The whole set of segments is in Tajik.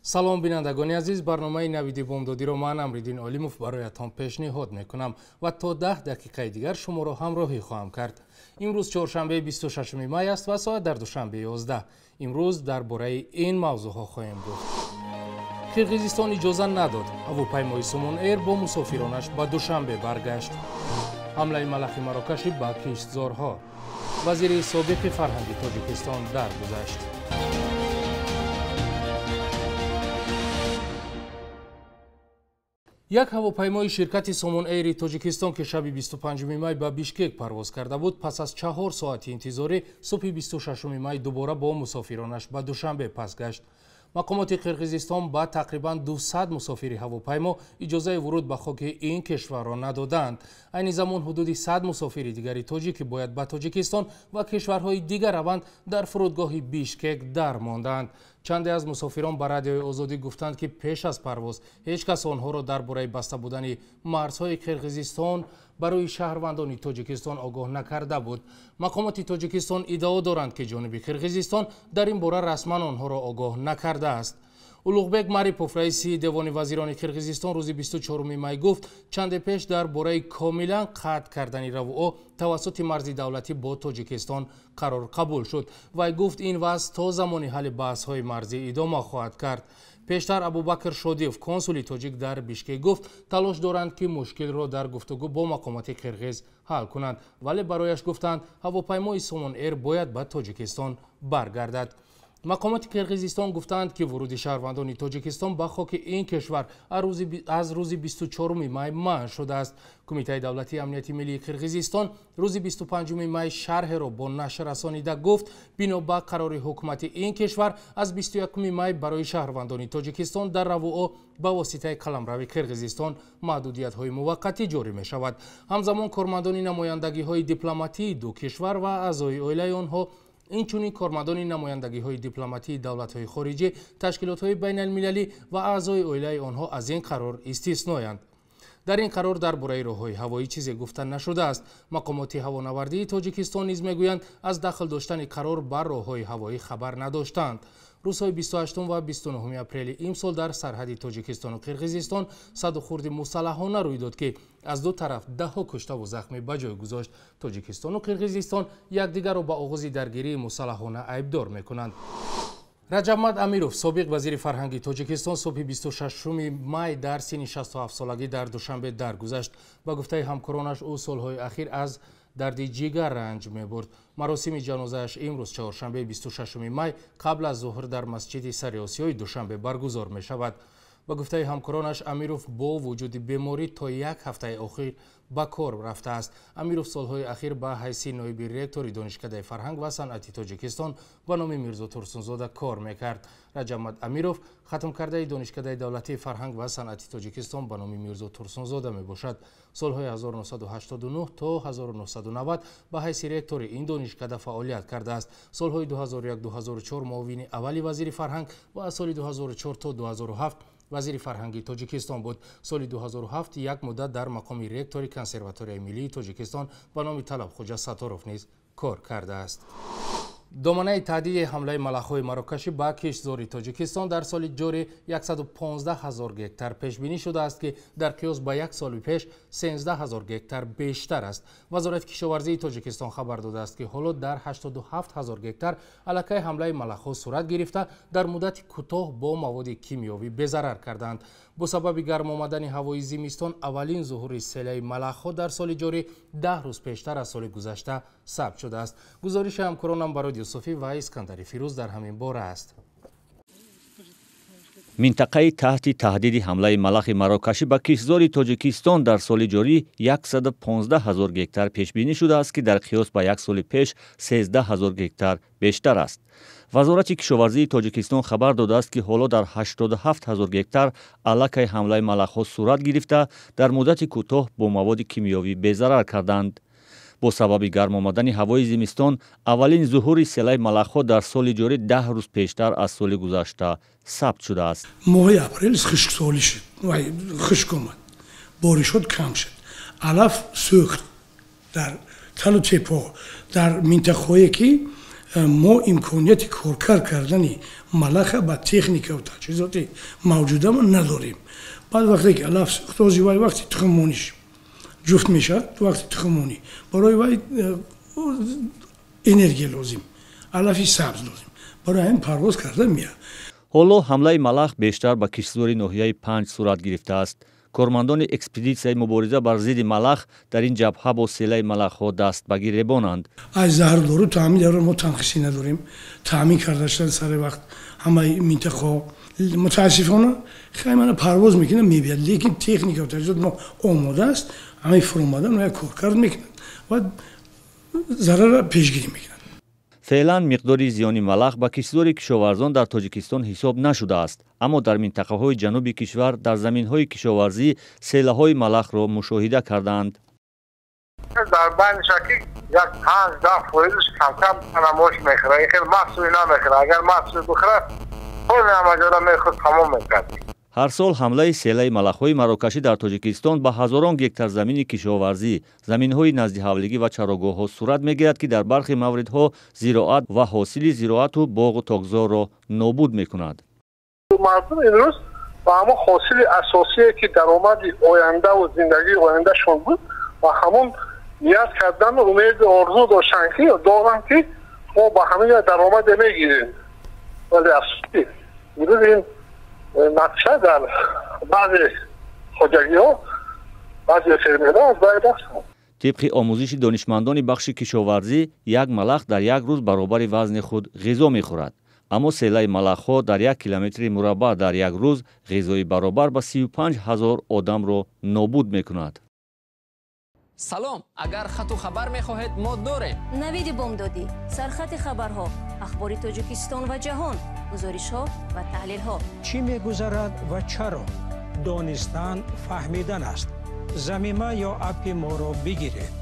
салом бинандагони азиз, барномаи навиди бомдодиро ман Амридин Олимов бароятон пешниҳод мекунам ва то 10 дақиқаи дигар шуморо ҳамроҳӣ хоҳам кард. имрӯз чоршанбе 26 май аст ва соат дар Душанбе 11. имрӯз дар бораи ин мавзӯъҳо хоҳем гуфт. Қирғизистон иҷоза надод. Ҳавопаймои Сомон Эйр бо мусофиронаш ба Душанбе баргашт. Ҳамлаи малахи марокашӣ ба киштзорҳо. Вазири собиқи фарҳанги Тоҷикистон даргузашт. як ҳавопаймои ширкати Сомон Эйри Тоҷикистон ки шаби 25 май ба Бишкек парвоз карда буд, пас аз 4 соати интизорӣ субҳи 26 май дубора бо мусофиронаш ба Душанбе пас гашт. мақомоти Қирғизистон ба тақрибан 200 мусофири ҳавопаймо иҷозаи вуруд ба хоки ин кишварро надоданд. айни замон ҳудуди 100 мусофири дигари тоҷикӣ бояд ба Тоҷикистон ва кишварҳои дигар раванд дар фурудгоҳи Бишкек дар монданд. чанде аз мусофирон ба радиои озодӣ гуфтанд ки пеш аз парвоз ҳеҷ кас онҳоро дар бораи баста будани марзҳои Қирғизистон барои шаҳрвандони Тоҷикистон огоҳ накарда буд. мақомоти Тоҷикистон иддао доранд ки ҷониби Қирғизистон дар ин бора расман онҳоро огоҳ накардааст. Улуғбек Марипов, раиси девони вазирони Қирғизистон, рӯзи 24 май гуфт, чанде пеш дар бораи комилан қатъ кардани равуо тавассути марзи давлатӣ бо Тоҷикистон қарор қабул шуд. Вай гуфт ин вазъ то замони ҳалли баҳсҳои марзӣ идома хоҳад кард. пештар Абубакр Шодиев, консули тоҷик дар Бишкек, гуфт талош доранд ки мушкилро дар гуфтугӯ бо мақомоти қирғиз ҳал кунанд, вале барояш гуфтанд ҳавопаймои Сомон Эйр бояд ба Тоҷикистон баргардад. мақомоти Қирғизистон гуфтанд ки вуруди шаҳрвандони Тоҷикистон ба хоки ин кишвар аз рӯзи 24 май манъ шудааст. кумитаи давлатии амнияти миллии Қирғизистон рӯзи 25 май шарҳеро бо нашр расонида гуфт, бино ба қарори ҳукумати ин кишвар аз 21 май барои шаҳрвандони Тоҷикистон дар равуо ба воситаи қаламрави Қирғизистон маҳдудиятҳои муваққатӣ ҷорӣ мешавад. ҳамзамон кормандони намояндагиҳои дипломатии ду кишвар ва аъзои оилаи онҳо, инчунин кормандони намояндагиҳои дипломатии давлатҳои хориҷӣ, ташкилотҳои байналмилалӣ ва аъзои оилаи онҳо аз ин қарор истисноянд. дар ин қарор дар бораи роҳҳои ҳавоӣ чизе гуфта нашудааст. мақомоти ҳавонавардии Тоҷикистон низ мегӯянд аз дахл доштани қарор бар роҳҳои ҳавоӣ хабар надоштанд. рӯзҳои 28 ва 29 апрели имсол дар сарҳади Тоҷикистону Қирғизистон саду хурди мусаллаҳона рӯй дод ки аз ду тараф даҳҳо куштаву захмӣ ба ҷой гузошт. Тоҷикистону Қирғизистон якдигарро ба оғози даргирии мусаллаҳона айбдор мекунанд. Раҷабмат Амиров, собиқ вазири фарҳанги Тоҷикистон, субҳи 26 май дар синни 67-солагӣ дар Душанбе даргузашт. ба гуфтаи ҳамкоронаш ӯ солҳои ахир аз дарди ҷигар ранҷ мебурд. маросими ҷанозааш имрӯз чоршанбе 26 май қабл аз зуҳр дар масҷиди Сари Осиёи Душанбе баргузор мешавад. ба гуфтаи ҳамкоронаш, Амиров бо вуҷуди беморӣ то як ҳафтаи охир ба кор рафтааст. Амиров солҳои ахир ба ҳайси ноиби ректори донишкадаи фарҳанг ва санъати Тоҷикистон ба номи Мирзо Турсунзода кор мекард. Раҷабмат Амиров хатмкардаи донишкадаи давлатии фарҳанг ва санъати Тоҷикистон ба номи Мирзо Турсунзода мебошад. солҳои 1989 то 1990 ба ҳайси ректори ин донишкада фаъолият кардааст. солҳои 2001-2004 муовини аввали вазири фарҳанг ва аз соли 2004 то 2007 вазири фарҳанги Тоҷикистон буд. соли 2007 як муддат дар мақоми ректори консерваторияи миллии Тоҷикистон ба номи Талабхоҷа Саторов низ кор кардааст. доманаи таҳдиди ҳамлаи малахҳои марокашӣ ба киштзорҳои Тоҷикистон дар соли ҷорӣ 115 000 гектар пешбинӣ шудааст ки дар қиёс ба як соли пеш 13 000 гектар бештар аст. вазорати кишоварзии Тоҷикистон хабар додааст ки ҳоло дар 87 000 гектар аллакай ҳамлаи малахҳо сурат гирифта дар муддати кӯтоҳ бо маводи кимиёвӣ безарар карданд. бо сабаби гарм омадани ҳавои зимистон аввалин зуҳури селаи малахҳо дар соли ҷорӣ 10 рӯз пештар аз соли гузашта сабт шудааст. гузориши ҳамкоронам барои Юсуфӣ ва Искандари Фирӯз дар ҳамин бора аст. минтақаи таҳти таҳдиди ҳамлаи малахи марокашӣ ба киштзори Тоҷикистон дар соли ҷорӣ 115 000 гектар пешбинӣ шудааст ки дар қиёс ба як соли пеш 13 000 гектар бештар аст. вазорати кишоварзии Тоҷикистон хабар додааст ки ҳоло дар 87 000 гектар аллакай ҳамлаи малахҳо сурат гирифта дар муддати кӯтоҳ бо маводи кимиёвӣ безарар карданд. бо сабаби гарм омадани ҳавои зимистон аввалин зуҳури селаи малахҳо дар соли ҷорӣ 10 рӯз пештар аз соли гузашта сабт шудааст. моҳи апрел хушксолӣ шуд, хушк омад, боришот кам шуд, алаф сӯхт дар талу тепо дар минтақаҳое ки мо имконияти коркар кардани малаха ба техника ва таҷҳизоти мавҷуда ма надорем. баъд вақте ки алаф сӯхтози вай вақти тухммониш ҷуфт мешавад, вақти тухммонӣ барои вай энергия лозим, алафи сабз лозим, барои ҳамин парвоз карда меяд. ҳоло ҳамлаи малах бештар ба киштзори ноҳияи 5 сурат гирифтааст. кормандони экспедитсияи мубориза бар зидди малах дар ин ҷабҳа бо селаи малахҳо даст ба гиребонанд. аз заҳрдору таъмин дар мо танқисӣ надорем. таъмин карда шудан сари вақт ҳамаи минтақаҳо мутаассифона хеле мана парвоз мекунад мебияд, лекин техника ва таҷҳизот мо омода аст, ҳамаи фуромада ноя коркард мекунад ва зарара пешгирӣ мекунад. феълан миқдори зиёни малах ба киштзори кишоварзон дар Тоҷикистон ҳисоб нашудааст, аммо дар минтақаҳои ҷануби кишвар дар заминҳои кишоварзӣ селаҳои малахро мушоҳида кардаанд. дар байни шакӣ як 5-10% камкам намоиш мехӯрад, хеле маҳсули намехӯрад. агар маҳсули бихӯрад кӯли ҳамаҷода мехӯрд тамом мекард. ҳар сол ҳамлаи селаи малахҳои марокашӣ дар Тоҷикистон ба ҳазорон гектар замини кишоварзӣ, заминҳои назди ҳавлигӣ ва чарогоҳҳо сурат мегирад, ки дар бархи мавридҳо зироат ва ҳосили зироату боғу тогзорро нобуд мекунад. мардум имрӯз ба ҳамон ҳосили асосие ки даромади ояндаву зиндагии ояндашон буд ва ҳамон ният кардану умеди орзу доштанд ки доранд ки мо ба ҳамин даромаде мегирем, вале афсуски имрӯз ин нақша дар баъзе хоҷагиҳо баъзе фермерҳо аз байн рафтанд. тибқи омӯзиши донишмандони бахши кишоварзӣ, як малах дар як рӯз баробари вазни худ ғизо мехӯрад, аммо селаи малахҳо дар 1 километри мураббаъ дар як рӯз ғизои баробар ба 35 000 одамро нобуд мекунад. салом, агар хату хабар мехоҳед мо дорем. навиди бомдодӣ, сархати хабарҳо, ахбори Тоҷикистон ва ҷаҳон, гузоришҳо ва таҳлилҳо. чӣ мегузарад ва чаро? донистан фаҳмидан аст. замима ё апи моро бигиред.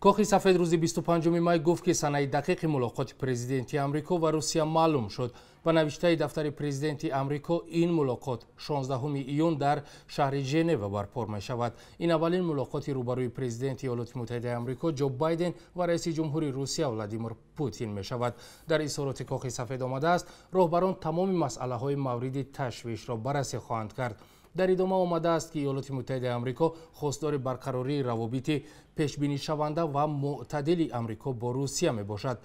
коҳи сафед рӯзи 25 май гуфт ки санаи дақиқи мулоқоти президенти амрико ва русия маълум шуд. ба навиштаи дафтари президенти амрико ин мулоқот 16 июн дар шаҳри женева барпо мешавад. ин аввалин мулоқоти рӯбарӯи президенти иёлоти муттаҳидаи амрико ҷо байден ва раиси ҷумҳури русия владимир путин мешавад. дар изҳороти коҳи сафед омадааст роҳбарон тамоми масъалаҳои мавриди ташвишро баррасӣ хоҳанд кард. дар идома омадааст ки иёлоти муттаҳидаи амрико хостдори барқарории равобити пешбинишаванда ва мӯътадили амрико бо русия мебошад.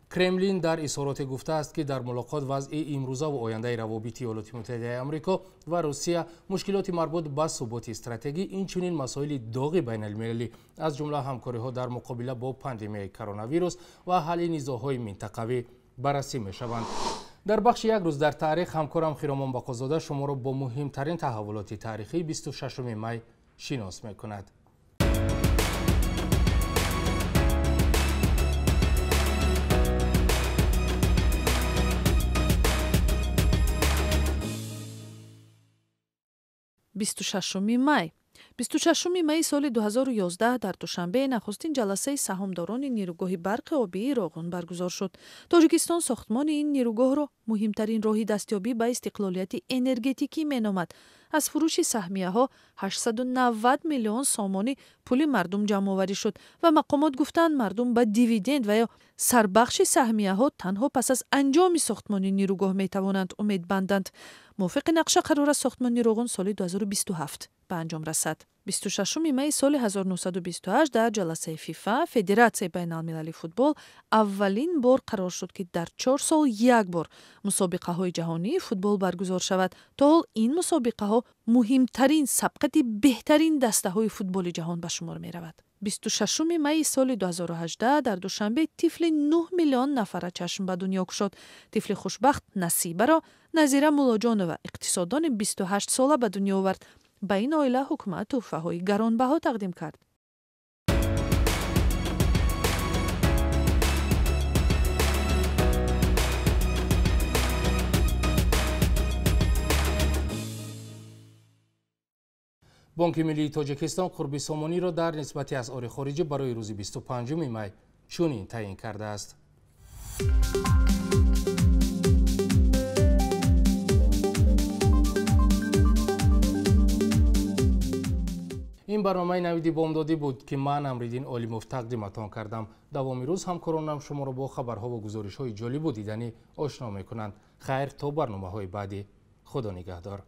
кремлин дар изҳороте гуфтааст ки дар мулоқот вазъи имрӯзаву ояндаи равобити иёлоти муттаҳидаи амрико ва русия, мушкилоти марбут ба суботи стратегӣ, инчунин масоили доғи байналмилалӣ аз ҷумла ҳамкориҳо дар муқобила бо пандемияи коронавирус ва ҳалли низоъҳои минтақавӣ баррасӣ мешаванд. дар бахши як рӯз дар таърих ҳамкорам хиромон бақозода шуморо бо муҳимтарин таҳаввулоти таърихии 26 май шинос мекунад. май 26 майи соли 2011 дар Душанбе нахустин ҷаласаи саҳмдорони нирӯгоҳи барқи обии Роғун баргузор шуд. Тоҷикистон сохтмони ин нирӯгоҳро муҳимтарин роҳи дастёбӣ ба истиқлолияти энергетикӣ меномад. аз фурӯши саҳмияҳо 890 миллион сомони пули мардум ҷамъоварӣ шуд ва мақомот гуфтанд мардум ба дивиденд ва ё сарбахши саҳмияҳо танҳо пас аз анҷоми сохтмони нирӯгоҳ метавонанд умед банданд. мувофиқи нақша қарор аст сохтмони Роғун соли 2027 ба анҷом расад. 26 майи соли 1928 дар ҷаласаи ФИФА Федератсияи байналмилалии футбол аввалин бор қарор шуд ки дар 4 сол як бор мусобиқаҳои ҷаҳонии футбол баргузор шавад. то ҳол ин мусобиқаҳо муҳимтарин сабқати беҳтарин дастаҳои футболи ҷаҳон ба шумор меравад. 26 майи соли 2018 дар Душанбе тифли 9 миллион нафара чашм ба дунё кушод. тифли хушбахт Насибаро Назира Муллоҷонова, иқтисоддони 28 сола ба дунё овард. ба ин оила ҳукумат тӯҳфаҳои гаронбаҳо тақдим кард. бонки миллии Тоҷикистон қурби Сомониро дар нисбати асъори хориҷӣ барои рӯзи 25 май чунин таъин кардааст. ин барномаи навиди бомдодӣ буд ки ман амридин олимов тақдиматон кардам. давоми рӯз ҳамкоронам шуморо бо хабарҳо ва гузоришҳои ҷолибу диданӣ ошно мекунанд. хайр то барномаҳои баъди. худо нигаҳдор.